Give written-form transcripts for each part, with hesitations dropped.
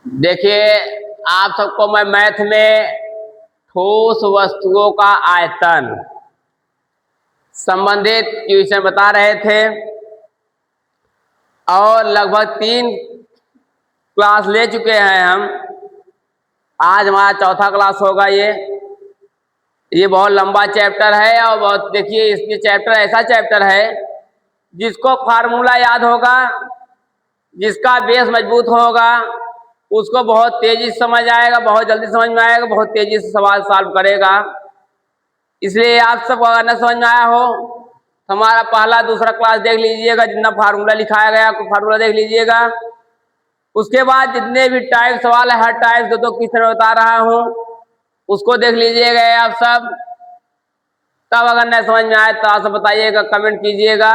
देखिए, आप सबको मैं मैथ में ठोस वस्तुओं का आयतन संबंधित क्वेश्चन बता रहे थे और लगभग 3 क्लास ले चुके हैं हम। आज हमारा चौथा क्लास होगा। ये बहुत लंबा चैप्टर है और बहुत, देखिए, इसके चैप्टर ऐसा चैप्टर है जिसको फार्मूला याद होगा, जिसका बेस मजबूत होगा, उसको बहुत तेजी से समझ आएगा, बहुत जल्दी समझ में आएगा, बहुत तेजी से सवाल सॉल्व करेगा। इसलिए आप सबको अगर न समझ में आया हो तो हमारा पहला दूसरा क्लास देख लीजिएगा, जितना फार्मूला लिखाया गया फार्मूला देख लीजिएगा। उसके बाद जितने भी टाइप सवाल है, हर टाइप दो क्वेश्चन बता रहा हूँ, उसको देख लीजिएगा आप सब। तब अगर न समझ में आए तो आप सब बताइएगा, कमेंट कीजिएगा।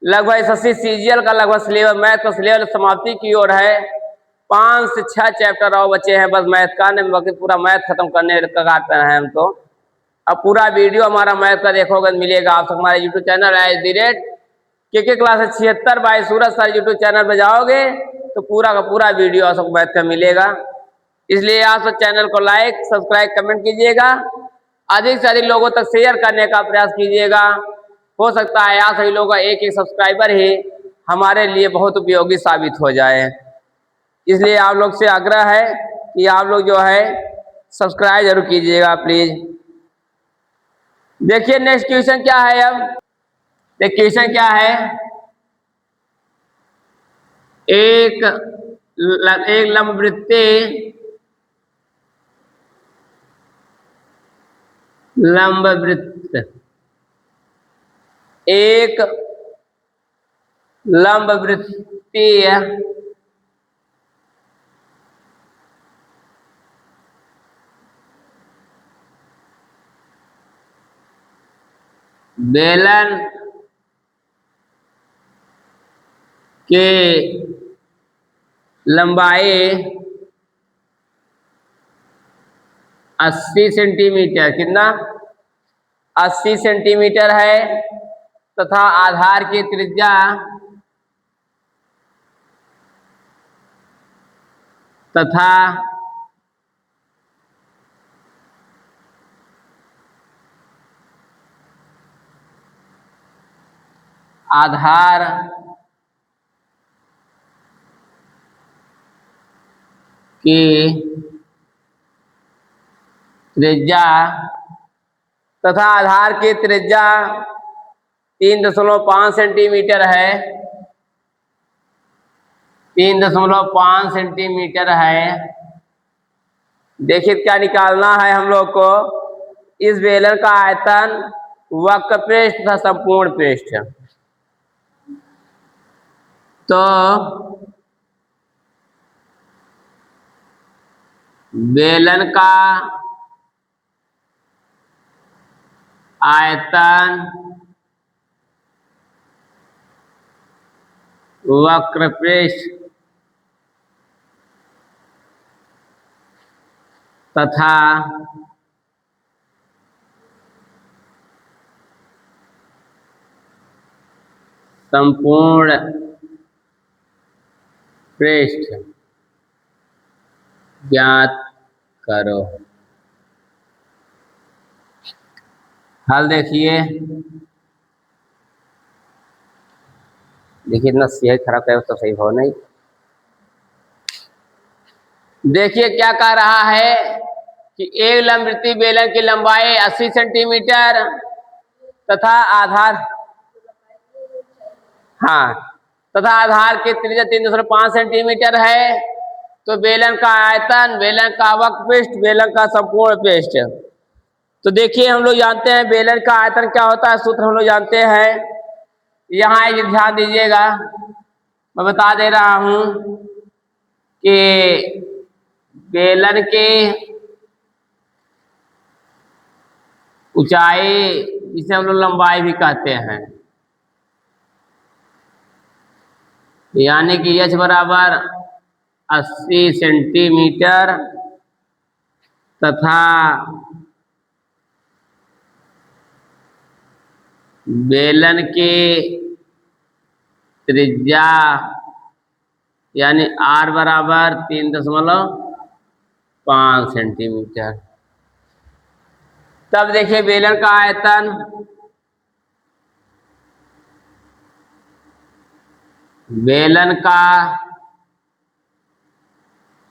लगभग एसएससी सीजीएल का लगभग सिलेबस, मैथ का सिलेबस समाप्ति की ओर है। 5 से 6 चैप्टर और बचे हैं बस मैथ का, नहीं बाकी पूरा मैथ खत्म करने कगार पर हैं हम तो। अब पूरा वीडियो हमारा मैथ का देखोगे मिलेगा आप सब हमारे यूट्यूब चैनल के क्लास 76 बाय सूरज सर यूट्यूब चैनल पर जाओगे तो पूरा का पूरा वीडियो आप सबको मैथ का मिलेगा। इसलिए आप सब चैनल को लाइक सब्सक्राइब कमेंट कीजिएगा, अधिक से अधिक लोगों तक शेयर करने का प्रयास कीजिएगा। हो सकता है आप सभी लोगों का एक सब्सक्राइबर ही हमारे लिए बहुत उपयोगी साबित हो जाए। इसलिए आप लोग से आग्रह है कि आप लोग जो है सब्सक्राइब जरूर कीजिएगा प्लीज। देखिए नेक्स्ट क्वेश्चन क्या है। अब देखिए क्वेश्चन क्या है। एक लंबवृत्त एक लंबवृत्तीय बेलन के लंबाई 80 सेंटीमीटर, कितना 80 सेंटीमीटर है तथा आधार की त्रिज्या तथा आधार की त्रिज्या तथा आधार की त्रिज्या 3.5 सेंटीमीटर है। 3.5 सेंटीमीटर है। देखिए क्या निकालना है हम लोग को। इस बेलन का आयतन, वक्र पृष्ठ तथा संपूर्ण पृष्ठ। तो बेलन का आयतन, वक्र पृष्ठ तथा संपूर्ण पृष्ठ ज्ञात करो। हल देखिए इतना सेहत खराब है तो सही हो नहीं। देखिए क्या कह रहा है कि एक लंबवृत्तीय बेलन की लंबाई 80 सेंटीमीटर तथा आधार, हाँ, तथा आधार की त्रिज्या 3.5 सेंटीमीटर है। तो बेलन का आयतन, बेलन का वक्र पृष्ठ, बेलन का संपूर्ण पृष्ठ। तो देखिए हम लोग जानते हैं बेलन का आयतन क्या होता है, सूत्र हम लोग जानते हैं। यहाँ एक ध्यान दीजिएगा, मैं बता दे रहा हूं कि बेलन के ऊंचाई, जिसे हम लोग लंबाई भी कहते हैं, यानी कि h बराबर 80 सेंटीमीटर तथा बेलन की त्रिज्या यानी R बराबर 3.5 सेंटीमीटर। तब देखिए बेलन का आयतन, बेलन का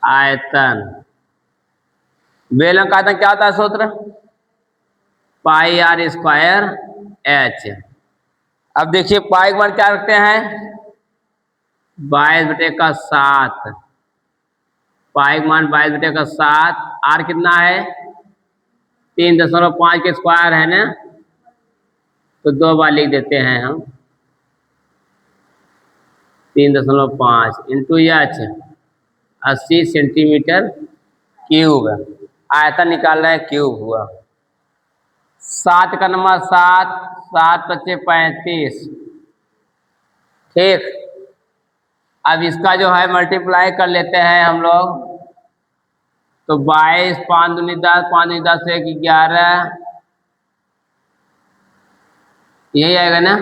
आयतन, बेलन का आयतन क्या होता है सूत्र? पाई आर स्क्वायर एच। अब देखिए पाई का मान क्या रखते हैं? 22/7। पाई का मान 22/7। आर कितना है? 3.5 के स्क्वायर है ना, तो 2 बार लिख देते हैं हम। 3.5 इंटू एच 80 सेंटीमीटर क्यूब। आयतन निकाल रहे हैं, क्यूब हुआ। 7 का नंबर 7, 7 × 5 = 35। ठीक, अब इसका जो है मल्टीप्लाई कर लेते हैं हम लोग, तो 22, 5 दूनी 10, 5 दूनी 10 1 11, यही आएगा ना?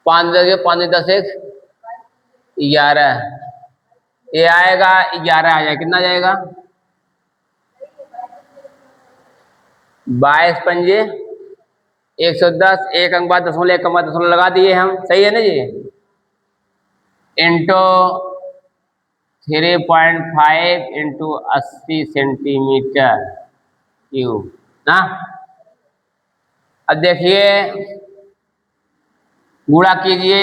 5 दूनी 10 1 11, ये आएगा 11 आ जाएगा। कितना जाएगा? 22 पंजे 110, एक अंक बाद दशमलव, एक अंक बाद दशमलव लगा दिए हम, सही है ना जी? इंटू 3.5 इंटू 80 सेंटीमीटर क्यूब ना। अब देखिए गुणा कीजिए,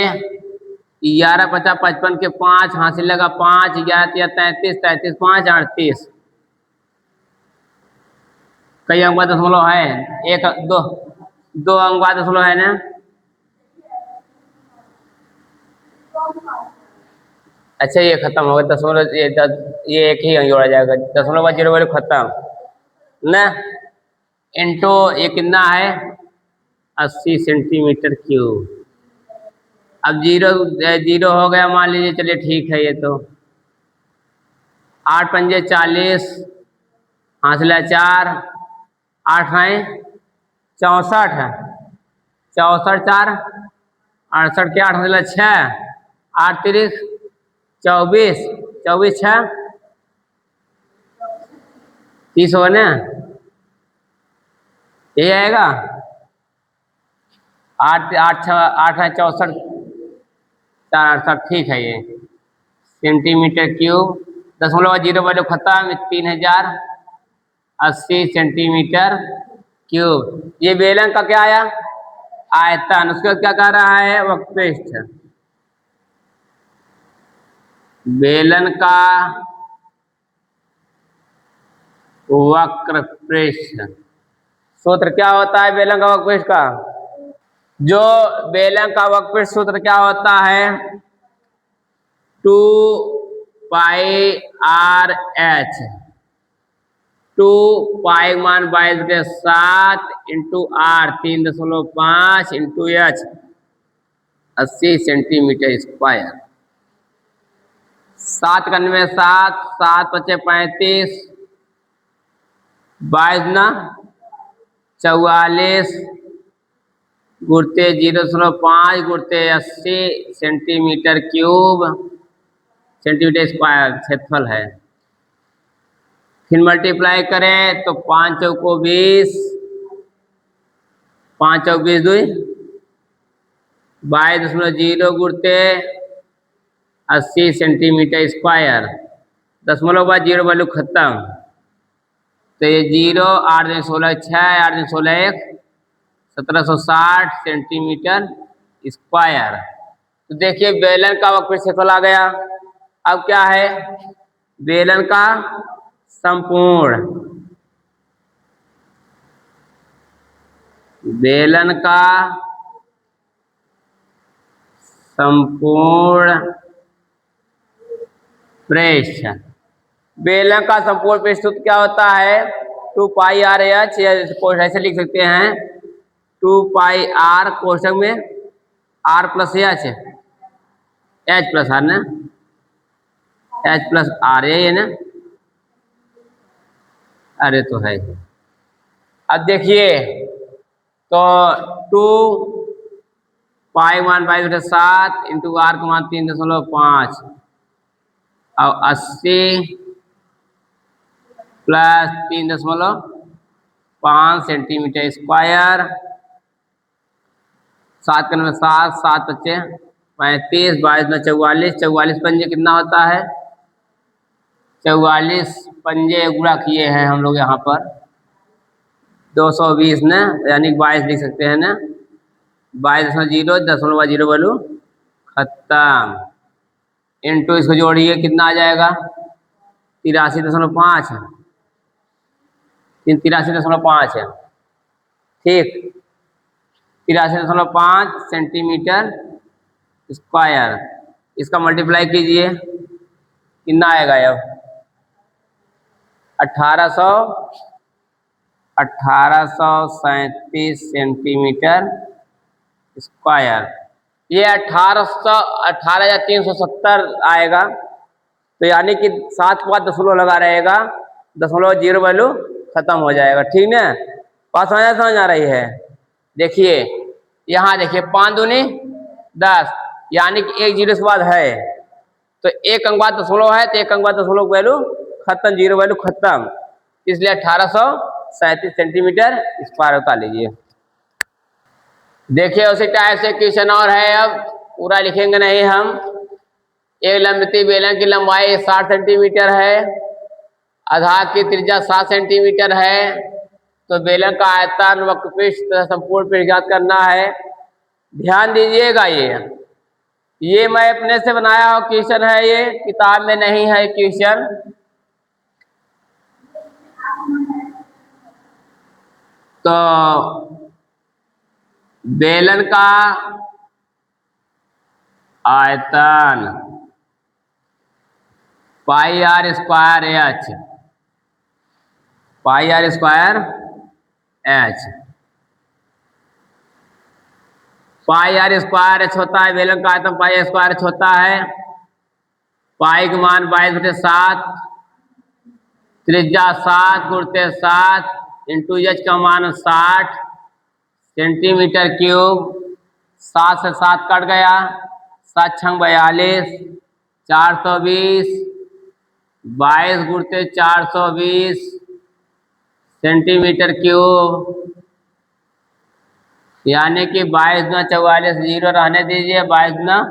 11 × 50 = 55 के 5 हासिल लगा 5, 11 × 3 = 33, 33 5 = 38। कई अंक बाद दशमलव है? एक दो अंक बाद दशमलव है ना? अच्छा ये खत्म हो गया दशमलव, ये एक ही अंक जोड़ा जाएगा, दशमलव बाद 0 वैल्यू खत्म ना। इंटू ये कितना है? 80 सेंटीमीटर क्यूब। अब जीरो हो गया मान लीजिए, चलिए ठीक है। ये तो 8 पंजे 40, हासिल 4, 8 है 64 है, 64 4 68 के 8 हासिल 6, 8 3 24, 24 6 30 होगा ना? यही आएगा। 8 8 6 8 है 64, 4 68, ठीक है। ये सेंटीमीटर क्यूब, दशमलव 0 वैल्यू खत्म, 3080 सेंटीमीटर क्यूब। ये बेलन का क्या आया? आयतन। उसका क्या कह रहा है? वक्रपृष्ठ। बेलन का वक्रपृष्ठ सूत्र क्या होता है? बेलन का वक्रपृष्ठ का जो बेलन का वक्रपृष्ठ सूत्र क्या होता है? 2πr/h। 2 पाई मान 22/7 into r 3.5 into h 80 centimetre square. 7 × 9 = 7, 7 × 5 = 35, 22 ना 44 गुणते 0.5 गुणते 80 सेंटीमीटर क्यूब, सेंटीमीटर स्क्वायर क्षेत्रफल है। फिर मल्टीप्लाई करें तो 5 चौको 20, 5 चौक 20 2 22.0 गुणते 80 सेंटीमीटर स्क्वायर। दशमलव बाद 0 वैल्यू खत्म, तो ये 0 8 दूनी 16 6, 8 दूनी 16 1 1760 सेंटीमीटर स्क्वायर। तो देखिए बेलन का वक्रपृष्ठ क्षेत्रफल आ गया। अब क्या है? बेलन का संपूर्ण, बेलन का संपूर्ण पृष्ठ। बेलन का संपूर्ण पृष्ठ क्या होता है? 2πr/h, ऐसे लिख सकते हैं 2πr कोष्ठक में r + h, h + r ना, h + r, यही है ना? अरे तो है। अब देखिए तो 2 पाई मान 22/7 इंटू आर का मान 3.5, और 80 प्लस 3.5 सेंटीमीटर स्क्वायर। 7 के 7, 7 बच्चे 35, 22 में 44, 44 पंजे कितना होता है? 44 पंजे गुणा किए हैं हम लोग यहाँ पर 220 ने, यानी 22 लिख सकते हैं ना। 22.0 बोलू खत्म। इंटू इसको जोड़िए कितना आ जाएगा? 83.5, 83.5 है, ठीक। 83.5 सेंटीमीटर स्क्वायर। इसका मल्टीप्लाई कीजिए, कितना आएगा अब? 1837 सेंटीमीटर स्क्वायर। ये 18,370 आएगा। तो यानी कि 7 के बाद दशमलव लगा रहेगा, 0.0 वैल्यू खत्म हो जाएगा, ठीक ना। बात समझ आ रही है? देखिए यहाँ देखिए 5 दूनी 10, यानी कि 1 जीरो के बाद है तो 1 अंक बाद दशमलव है, तो 1 अंक बाद दशमलव वैल्यू खत्म, 0 वैल्यू खत्म। इसलिए 1837 सेंटीमीटर स्क्वायर बता लीजिए। देखिए उसी टाइप से क्वेश्चन और है, अब पूरा लिखेंगे नहीं हम। एक लंबती बेलन की लंबाई 60 सेंटीमीटर है, आधार की त्रिज्या 7 सेंटीमीटर है, तो बेलन का आयतन वक्रपृष्ठ तथा संपूर्ण पृष्ठ ज्ञात करना है। ध्यान दीजिएगा, ये मैं अपने से बनाया हुआ क्वेश्चन है, ये किताब में नहीं है क्वेश्चन। तो बेलन का आयतन pi r square h, pi r square h. Pi r square h होता है, बेलन का आयतन पाई आर स्क्वायर एच होता है। पाई का मान 22/7, त्रिज्या 7 गुणित 7 इंटू एच का मान 60 सेंटीमीटर क्यूब। 7 से 7 कट गया, 7 छंग 42, 420, 22 गुणित 420 सेंटीमीटर क्यूब, यानी कि 22 गुना 44, 0 रहने दीजिए। 22 गुना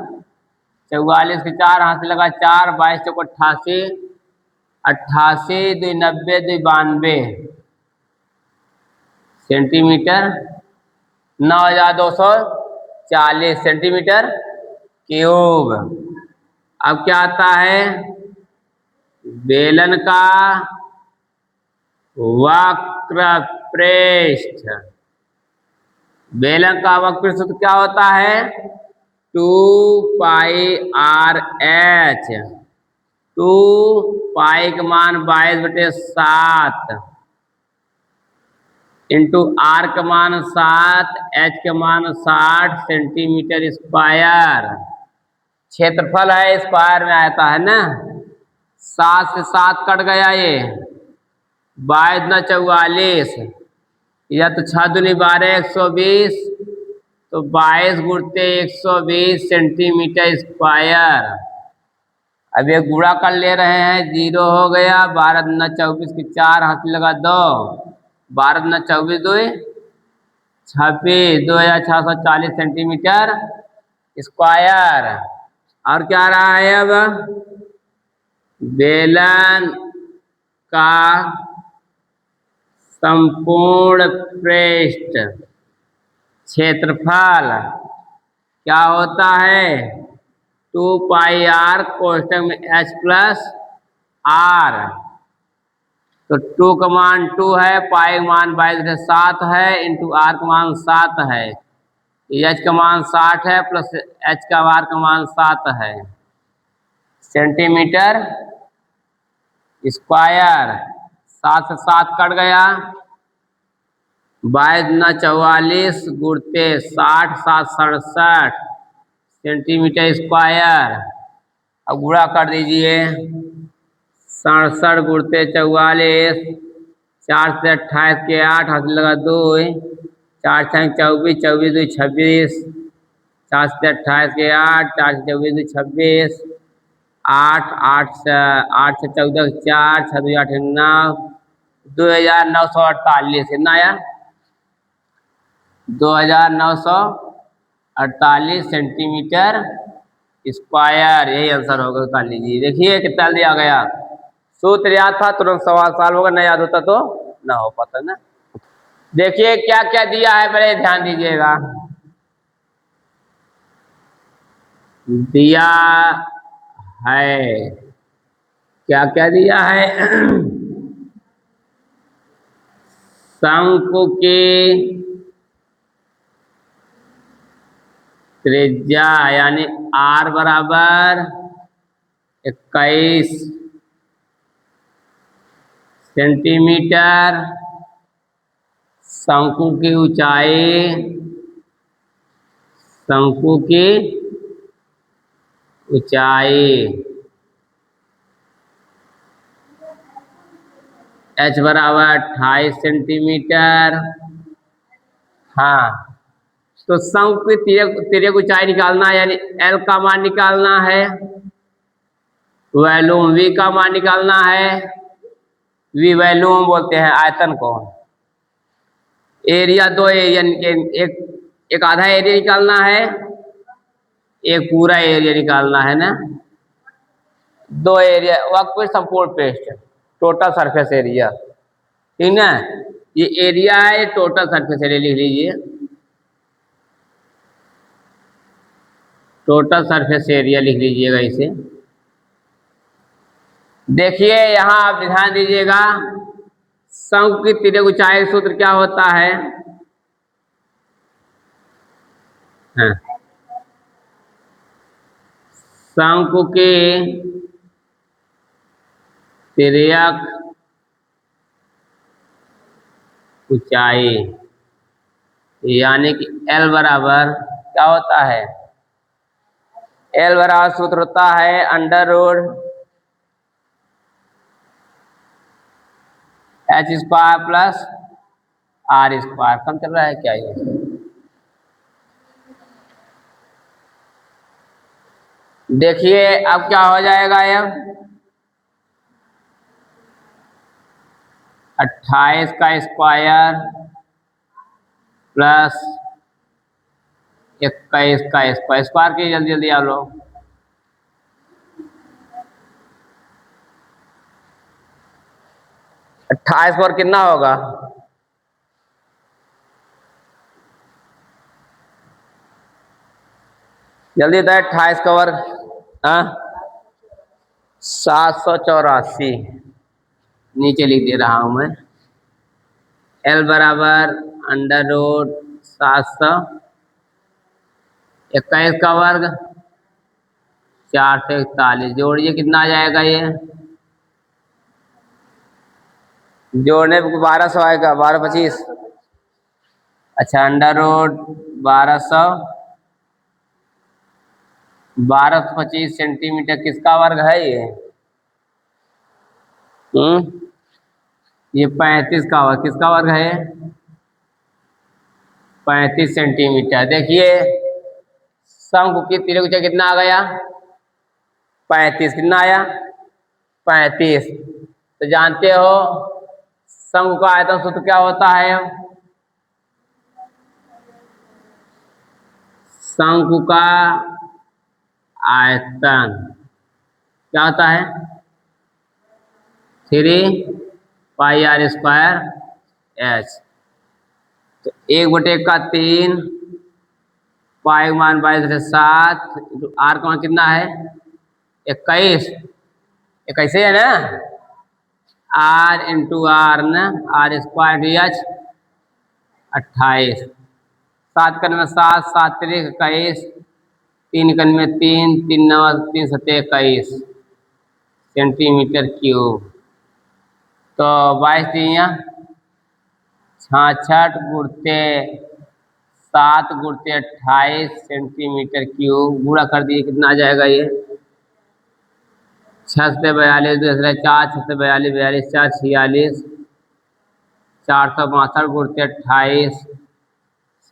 44 के 4 हाथ से लगा 4, 22 चौक 88, 88 2 90 2 92 सेंटीमीटर, 9240 सेंटीमीटर क्यूब। अब क्या आता है? बेलन का वक्रपृष्ठ, बेलन का वक्रपृष्ठ क्या होता है? 2 पाई आर एच, 2 पाई का मान 22/7 इंटू आर का मान 7, एच का मान 60 सेंटीमीटर स्क्वायर। क्षेत्रफल है, स्क्वायर में आता है ना। 7 से 7 कट गया, ये 22 गुना 44, या तो 6 दूनी 12 120, तो 22 गुणते 120 सेंटीमीटर स्क्वायर। अब ये गुणा कर ले रहे हैं, 0 हो गया। 12 दूना 24 के 4 हाथ लगा 2, 12 दूना 24 2 26, 2640 सेंटीमीटर स्क्वायर। और क्या रहा है? अब बेलन का संपूर्ण पृष्ठ क्षेत्रफल क्या होता है? 2 पाई आर कोष्टक में एच प्लस आर। तो 2 का मान 2 है, पाई का मान 22/7 है, इंटू आर का मान 7 है, एच का मान 60 है, प्लस एच का आर का मान 7 है सेंटीमीटर स्क्वायर। 7 से 7 कट गया, 22 गुना 44 गुणते 60, 7 67 सेंटीमीटर स्क्वायर। अब गुणा कर दीजिए, 67 गुणते 44, 4 से 28 के 8 हाथ लगा 2, 4 छंग 24, 24 2 26, 4 से 28 के 8, 4 से 24 2 26, 8 8 से 14 4 6 2 8 9 2948 कितना आया 2948 सेंटीमीटर स्क्वायर, यही आंसर होगा। कर लीजिए, देखिए कितना जल्दी आ गया। सूत्र याद था तुरंत सवाल सॉल्व होगा, नहीं याद होता तो ना हो पाता ना। देखिए क्या क्या दिया है, बड़े ध्यान दीजिएगा। दिया है, क्या क्या दिया है शंकु की त्रिज्या यानी r बराबर 21 सेंटीमीटर, शंकु की ऊंचाई, शंकु की ऊंचाई h बराबर 28 सेंटीमीटर। हाँ, तो शंकु की तिर्यक ऊंचाई निकालना है, यानी L का मान निकालना है, वॉल्यूम V का मान निकालना है। V वॉल्यूम बोलते हैं आयतन को। एरिया दो एरिया, एक आधा एरिया निकालना है, एक पूरा एरिया निकालना है ना। दो एरिया वर्कपीस संपूर्ण पृष्ठ, टोटल सरफेस एरिया, ठीक ना। ये एरिया है, ये टोटल सरफेस एरिया लिख लीजिए, टोटल सरफेस एरिया लिख लीजिएगा इसे। देखिए यहाँ आप ध्यान दीजिएगा, शंकु की तिर्यक ऊंचाई सूत्र क्या होता है। हाँ, शंकु की तिर्यक ऊंचाई यानी कि L बराबर क्या होता है, L बराबर सूत्र होता है under root h square plus r square. कम चल रहा है क्या ये। देखिए अब क्या हो जाएगा, ये 28 का स्क्वायर प्लस 21 का स्क्वायर, स्क्वायर की जल्दी जल्दी आप लोग। 28 पर कितना होगा, जल्दी बताए। 28 का वर्ग 784, नीचे लिख दे रहा हूं मैं। L बराबर अंडर रूट 721 का वर्ग 441, जोड़िए कितना आ जाएगा ये, जोड़ने पे 1200 आएगा, 1225। अच्छा, अंडर रूट 1225 सेंटीमीटर किसका वर्ग है ये। ये 35 का वर्ग, किसका वर्ग है, 35 सेंटीमीटर। देखिए शंकु की तिर्यक ऊंचाई कितना आ गया, 35, कितना आया 35। तो जानते हो शंकु का आयतन सूत्र क्या होता है, शंकु का आयतन क्या होता है 3πr² h। तो 1/3 पाई का मान 22/7, r का मान कितना है 21, 21 है ना, r इंटू r ना, r² dh 28, 7 कन में 7, 7 3 21, 3 कन में 3, 3 9 3 7 21 सेंटीमीटर क्यूब। तो 22 दिया 66 गुणते 7 गुणते 28 सेंटीमीटर क्यूब, गुणा कर दिए कितना आ जाएगा ये 6 से 42, 2 4, 6 से 42, 42 4 46, 462 गुणते 28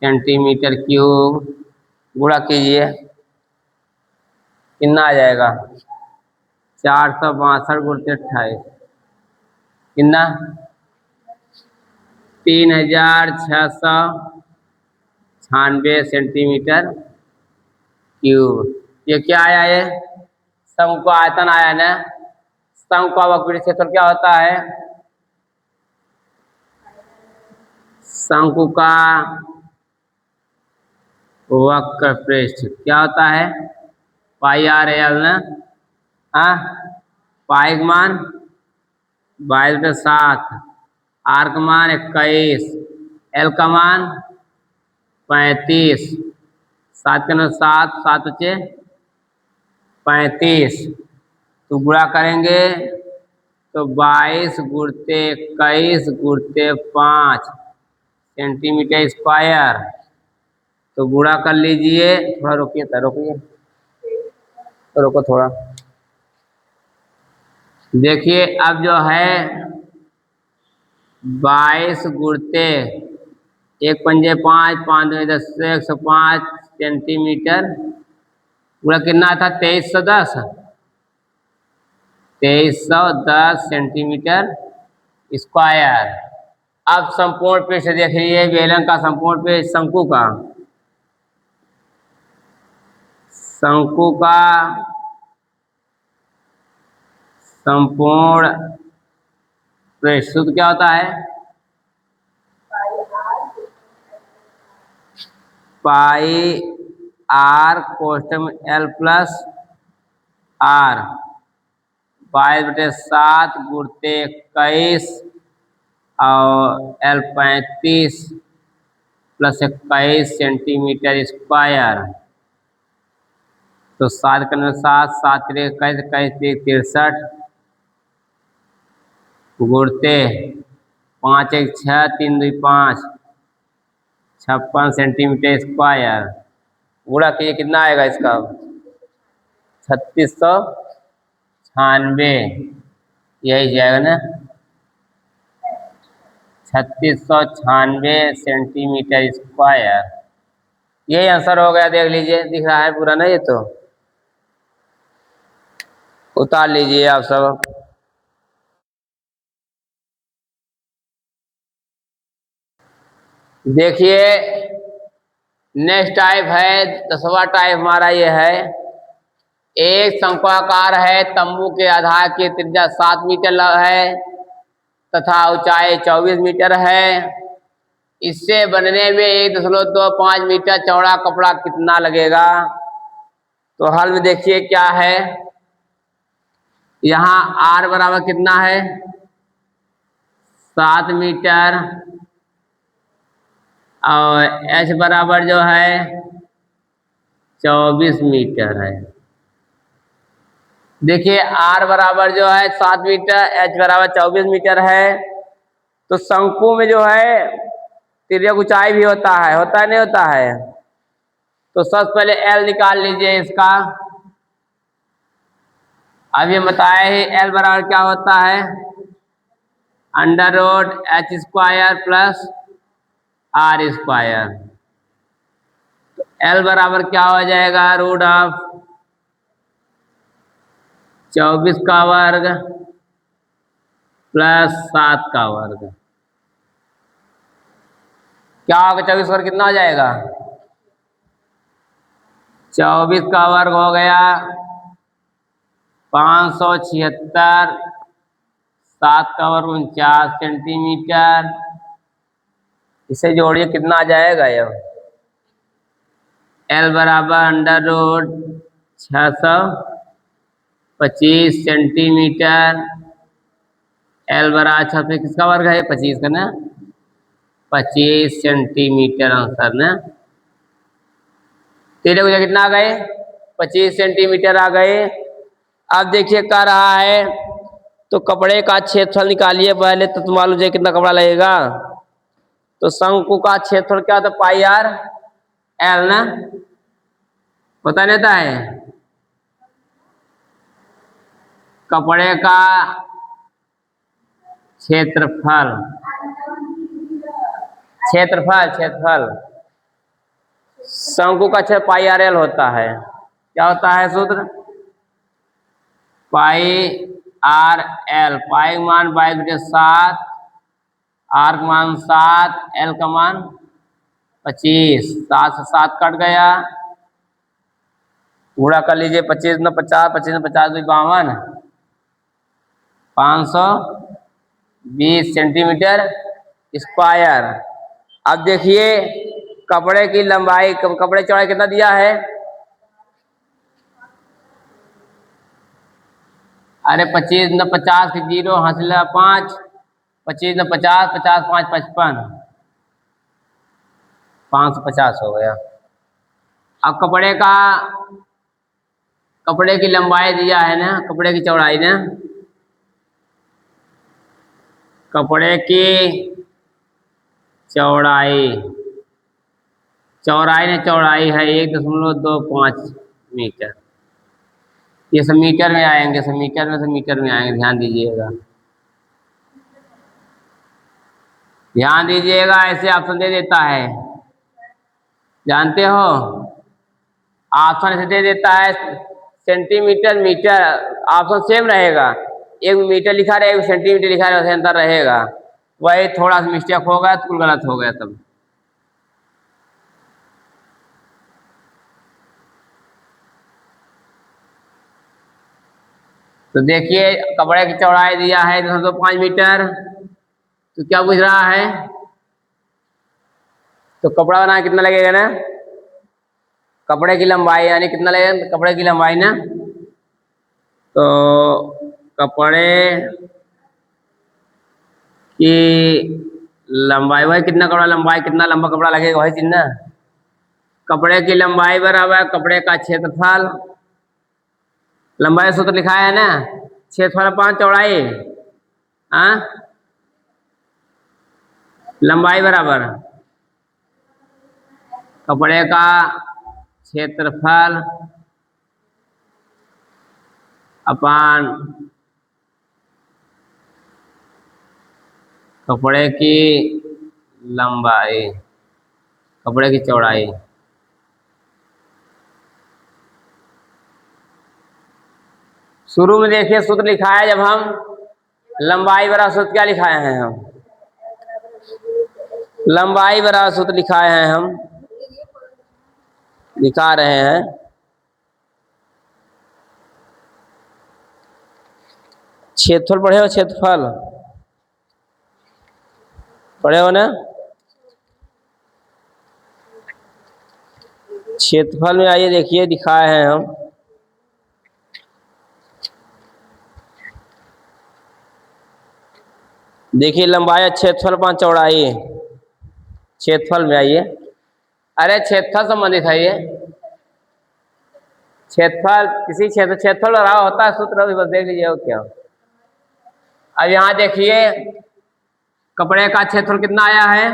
सेंटीमीटर क्यूब, गुणा कीजिए कितना आ जाएगा 462 गुणित 28 कितना 3696 सेंटीमीटर क्यूब। ये क्या आया? ये शंकु का आयतन आया ना। शंकु का वक्र क्षेत्रफल क्या होता है? शंकु का वक्र पृष्ठ क्या होता है? पाई आर एल ना। हाँ, पाई का मान 22/7, आर का मान 21, एल का मान 35, 7 के 9 7, 7 बचे 35। तो गुणा करेंगे तो 22 गुणते 21 गुणते 5 सेंटीमीटर स्क्वायर। तो गुणा कर लीजिए। थोड़ा रोकिए, रोको थोड़ा। देखिए अब जो है 22 गुणते 1 पंजे 5, 5 दूनी 10, 105 सेंटीमीटर। पूरा कितना था? 2310 सेंटीमीटर स्क्वायर। अब संपूर्ण पृष्ठ देख लीजिए, बेलन का संपूर्ण पृष्ठ शंकु का संपूर्ण पृष्ठ सूत्र क्या होता है? पाई आर कोष्टक में एल प्लस आर 22/7 गुणते 21 और एल 35 प्लस 21 सेंटीमीटर स्क्वायर। तो 7 का 7, 7 21, 63 गुणते 5 1 6, 3 2 5, 56 सेंटीमीटर स्क्वायर। गुणा कीजिए, कितना आएगा इसका? 3696, यही जाएगा ना। 3696 सेंटीमीटर स्क्वायर। यही आंसर हो गया। देख लीजिए, दिख रहा है पूरा ना? ये तो उतार लीजिए आप सब। देखिए नेक्स्ट टाइप है, 10वां टाइप हमारा ये है। एक शंक्वाकार है, तंबू के आधार की त्रिज्या 7 मीटर है तथा ऊंचाई 24 मीटर है। इससे बनने में 1.25 मीटर चौड़ा कपड़ा कितना लगेगा? तो हल में देखिए क्या है। यहाँ आर बराबर कितना है? 7 मीटर और एच बराबर जो है 24 मीटर है। देखिए आर बराबर जो है 7 मीटर, एच बराबर 24 मीटर है। तो शंकु में जो है तिर्यक ऊंचाई भी होता है नहीं होता है? तो सबसे पहले एल निकाल लीजिए इसका। अब ये बताया ही एल बराबर क्या होता है? √h² plus r square. तो एल बराबर क्या हो जाएगा? √24 का वर्ग प्लस 7 का वर्ग। क्या होगा? 24 वर्ग कितना हो जाएगा? 24 का वर्ग हो गया 576, 7 का वर्ग 49 सेंटीमीटर। इसे जोड़िए, कितना आ जाएगा? ये एल बराबर √625 सेंटीमीटर। एल बराबर 6 किसका वर्ग है? 25 का ना। 25 सेंटीमीटर आंसर ना। तेरे को कितना आ गए? 25 सेंटीमीटर आ गए। अब देखिए कह रहा है तो कपड़े का क्षेत्रफल निकालिए पहले, तो मालूम है कितना कपड़ा लगेगा। तो शंकु का क्षेत्रफल क्या होता है? पाई आर एल ना। पता नहीं होता है? कपड़े का क्षेत्रफल शंकु का क्षेत्र पाई आर एल होता है। क्या होता है सूत्र? पाई आर एल, पाई का मान 22/7, आर का मान 7, एल का मान 25। 7 से 7 कट गया, गुणा कर लीजिए। 25 न 50, 25 न 50 52, 520 सेंटीमीटर स्क्वायर। अब देखिए कपड़े की लंबाई, कपड़े चौड़ाई कितना दिया है? अरे 25 न 50 के 0 हासिल 5, 25 न 50, 50 5 55, 550 हो गया। अब कपड़े की लंबाई दिया है ना, कपड़े की चौड़ाई ना, कपड़े की चौड़ाई, चौड़ाई है 1.25 मीटर। ये सब मीटर में आएंगे, सब मीटर में आएंगे, ध्यान दीजिएगा। ध्यान दीजिएगा, ऐसे ऑप्शन दे देता है, जानते हो ऑप्शन ऐसे दे देता है सेंटीमीटर मीटर, ऑप्शन सेम रहेगा, एक मीटर लिखा रहेगा, एक सेंटीमीटर लिखा रहेगा, वैसे अंतर रहेगा। वही थोड़ा सा मिस्टेक हो गया तो कुल गलत हो गया तब। तो देखिए कपड़े की चौड़ाई दिया है 205 मीटर, तो क्या पूछ रहा है? तो कपड़ा बनाना कितना लगेगा ना, कपड़े की लंबाई यानी कितना लगेगा कपड़े की लंबाई ना, तो कपड़े की लंबाई वही कितना कपड़ा लंबाई, कितना लंबा कपड़ा लगेगा वही चीज ना। कपड़े की लंबाई बराबर कपड़े का क्षेत्रफल, लंबाई सूत्र लिखा है ना, क्षेत्रफल 5 चौड़ाई, हाँ लंबाई बराबर कपड़े का क्षेत्रफल अपान कपड़े की लंबाई, कपड़े की चौड़ाई। शुरू में देखिए सूत्र लिखा है, जब हम लंबाई बराबर सूत्र क्या लिखाए हैं हम, लंबाई बराबर सूत्र लिखाए हैं हम, दिखा रहे हैं। क्षेत्रफल पढ़े हो, क्षेत्रफल पढ़े हो ना, क्षेत्रफल में आइए देखिए दिखाए हैं हम, देखिए लंबाई क्षेत्रफल 5 चौड़ाई, क्षेत्रफल में आइए, अरे क्षेत्रफल संबंधित है ये, क्षेत्रफल किसी क्षेत्रफल रहा होता है सूत्र, बस देख लीजिए क्या। अब यहाँ देखिए कपड़े का क्षेत्रफल कितना आया है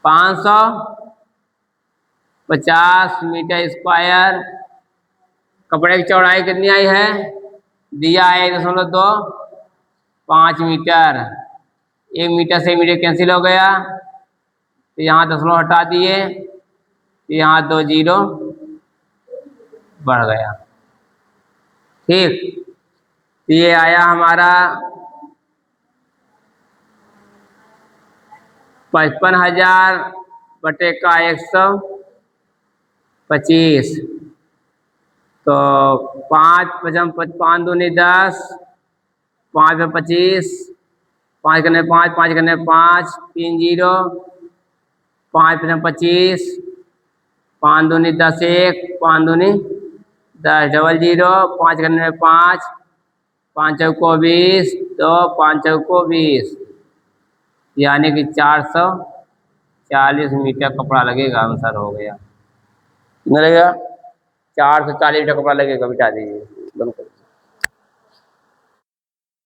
550 मीटर स्क्वायर, कपड़े की चौड़ाई कितनी आई है, दिया है 1.25 मीटर, 1 मीटर से मीटर कैंसिल हो गया, तो यहाँ दशमलव हटा दिए, तो यहाँ 2 जीरो बढ़ गया, ठीक। तो ये आया हमारा 55,000 बटे का 125, तो 5 5 दूनी 10, 5 में 25, 5 करने 5, 5 करने 5, 3 जीरो, 5 में 25, 5 दूनी 10 1, 5 दूनी 10, डबल जीरो, 5 करने 5, 5 चौको 20, तो 5 चौको 20, यानी कि 440 मीटर कपड़ा लगेगा, आंसर हो गया। कितना लगेगा 440 मीटर कपड़ा लगेगा, बिठा दीजिए।